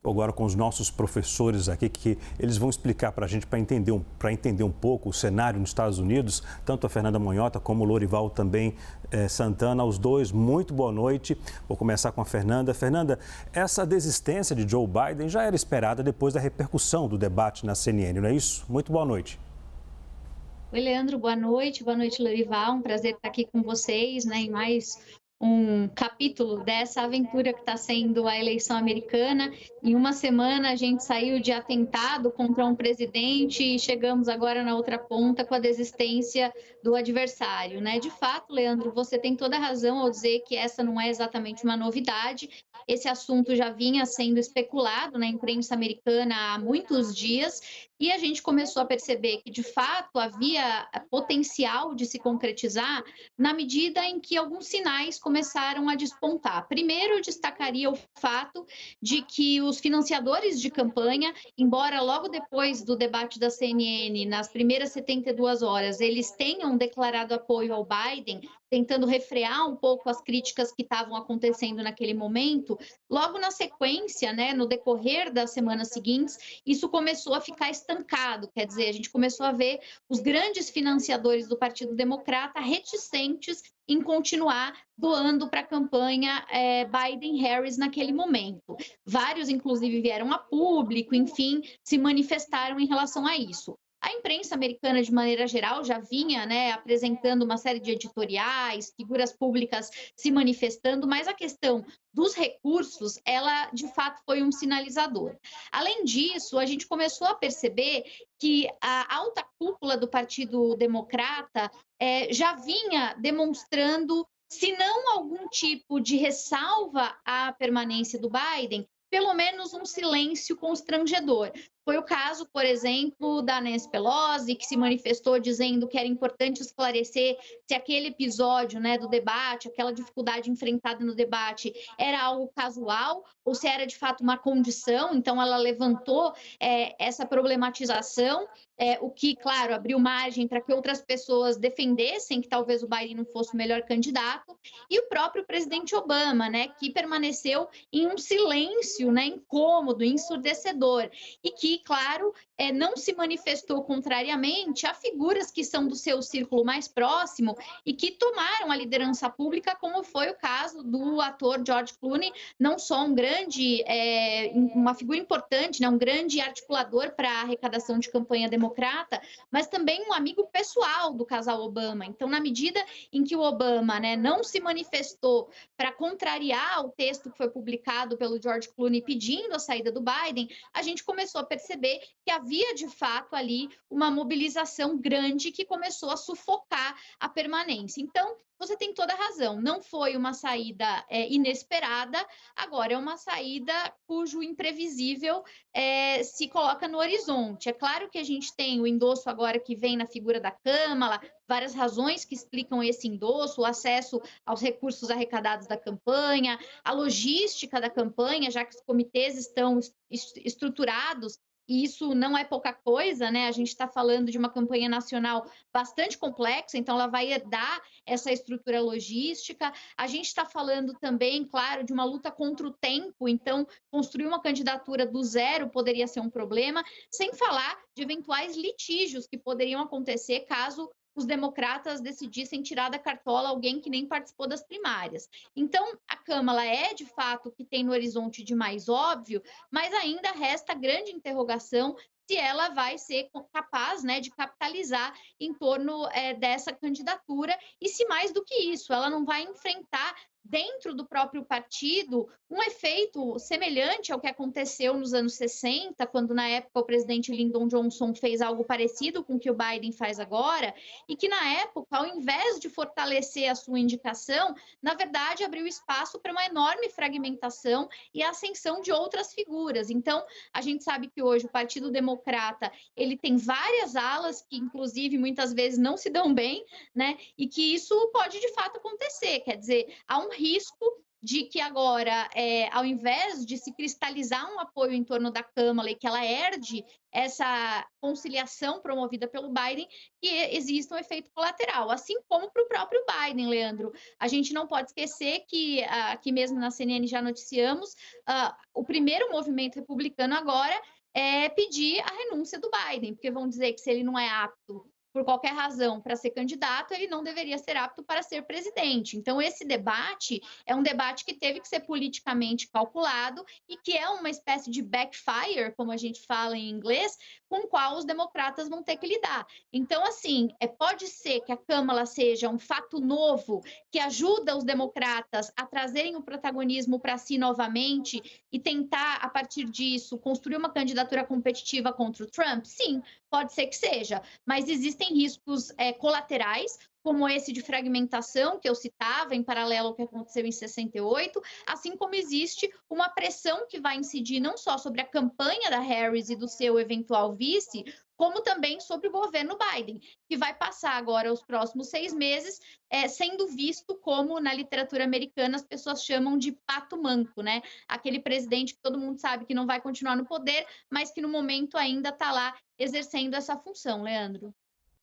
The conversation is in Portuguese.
agora com os nossos professores aqui, que eles vão explicar para a gente, para entender um pouco o cenário nos Estados Unidos, tanto a Fernanda Monhota como o Lorival também Santana, os dois, muito boa noite. Vou começar com a Fernanda. Fernanda, essa desistência de Joe Biden já era esperada depois da repercussão do debate na CNN, não é isso? Muito boa noite. Oi, Leandro, boa noite, Lorival, um prazer estar aqui com vocês, né, em mais um capítulo dessa aventura que está sendo a eleição americana. Em uma semana a gente saiu de atentado contra um presidente e chegamos agora na outra ponta com a desistência do adversário, né? De fato, Leandro, você tem toda a razão ao dizer que essa não é exatamente uma novidade. Esse assunto já vinha sendo especulado na imprensa americana há muitos dias e a gente começou a perceber que, de fato, havia potencial de se concretizar na medida em que alguns sinais começaram a despontar. Primeiro, eu destacaria o fato de que os financiadores de campanha, embora logo depois do debate da CNN, nas primeiras 72 horas, eles tenham declarado apoio ao Biden, tentando refrear um pouco as críticas que estavam acontecendo naquele momento, logo na sequência, né, no decorrer das semanas seguintes, isso começou a ficar estancado, quer dizer, a gente começou a ver os grandes financiadores do Partido Democrata reticentes em continuar doando para a campanha Biden-Harris naquele momento. Vários, inclusive, vieram a público, enfim, se manifestaram em relação a isso. A imprensa americana, de maneira geral, já vinha, né, apresentando uma série de editoriais, figuras públicas se manifestando, mas a questão dos recursos, ela de fato foi um sinalizador. Além disso, a gente começou a perceber que a alta cúpula do Partido Democrata já vinha demonstrando, se não algum tipo de ressalva à permanência do Biden, pelo menos um silêncio constrangedor. Foi o caso, por exemplo, da Nancy Pelosi, que se manifestou dizendo que era importante esclarecer se aquele episódio, né, do debate, aquela dificuldade enfrentada no debate, era algo casual ou se era de fato uma condição. Então, ela levantou essa problematização, o que, claro, abriu margem para que outras pessoas defendessem que talvez o Biden não fosse o melhor candidato. E o próprio presidente Obama, né, que permaneceu em um silêncio, né, incômodo, ensurdecedor, e que, claro, não se manifestou contrariamente a figuras que são do seu círculo mais próximo e que tomaram a liderança pública, como foi o caso do ator George Clooney, não só uma figura importante, né, um grande articulador para a arrecadação de campanha democrata, mas também um amigo pessoal do casal Obama. Então, na medida em que o Obama, né, não se manifestou para contrariar o texto que foi publicado pelo George Clooney pedindo a saída do Biden, a gente começou a perceber que havia de fato ali uma mobilização grande que começou a sufocar a permanência. Então, você tem toda a razão, não foi uma saída inesperada, agora é uma saída cujo imprevisível se coloca no horizonte. É claro que a gente tem o endosso agora que vem na figura da Câmara, várias razões que explicam esse endosso, o acesso aos recursos arrecadados da campanha, a logística da campanha, já que os comitês estão estruturados, e isso não é pouca coisa, né? A gente está falando de uma campanha nacional bastante complexa, então ela vai dar essa estrutura logística. A gente está falando também, claro, de uma luta contra o tempo, então construir uma candidatura do zero poderia ser um problema, sem falar de eventuais litígios que poderiam acontecer caso os democratas decidissem tirar da cartola alguém que nem participou das primárias. Então, a Câmara é, de fato, o que tem no horizonte de mais óbvio, mas ainda resta grande interrogação se ela vai ser capaz, né, de capitalizar em torno dessa candidatura e se mais do que isso, ela não vai enfrentar dentro do próprio partido um efeito semelhante ao que aconteceu nos anos 60, quando na época o presidente Lyndon Johnson fez algo parecido com o que o Biden faz agora, e que na época, ao invés de fortalecer a sua indicação, na verdade abriu espaço para uma enorme fragmentação e a ascensão de outras figuras. Então, a gente sabe que hoje o Partido Democrata, ele tem várias alas que inclusive muitas vezes não se dão bem, né? E que isso pode de fato acontecer, quer dizer, há um risco de que agora, ao invés de se cristalizar um apoio em torno da Câmara e que ela herde essa conciliação promovida pelo Biden, que exista um efeito colateral, assim como para o próprio Biden, Leandro. A gente não pode esquecer que, aqui mesmo na CNN já noticiamos, o primeiro movimento republicano agora é pedir a renúncia do Biden, porque vão dizer que se ele não é apto por qualquer razão para ser candidato, ele não deveria ser apto para ser presidente. Então, esse debate é um debate que teve que ser politicamente calculado e que é uma espécie de backfire, como a gente fala em inglês, com o qual os democratas vão ter que lidar. Então, assim, pode ser que a Câmara seja um fato novo que ajuda os democratas a trazerem o protagonismo para si novamente e tentar, a partir disso, construir uma candidatura competitiva contra o Trump? Sim, pode ser que seja, mas existem riscos colaterais, como esse de fragmentação que eu citava, em paralelo ao que aconteceu em 68, assim como existe uma pressão que vai incidir não só sobre a campanha da Harris e do seu eventual vice, como também sobre o governo Biden, que vai passar agora os próximos 6 meses sendo visto como, na literatura americana, as pessoas chamam de pato manco, né? Aquele presidente que todo mundo sabe que não vai continuar no poder, mas que no momento ainda está lá exercendo essa função, Leandro.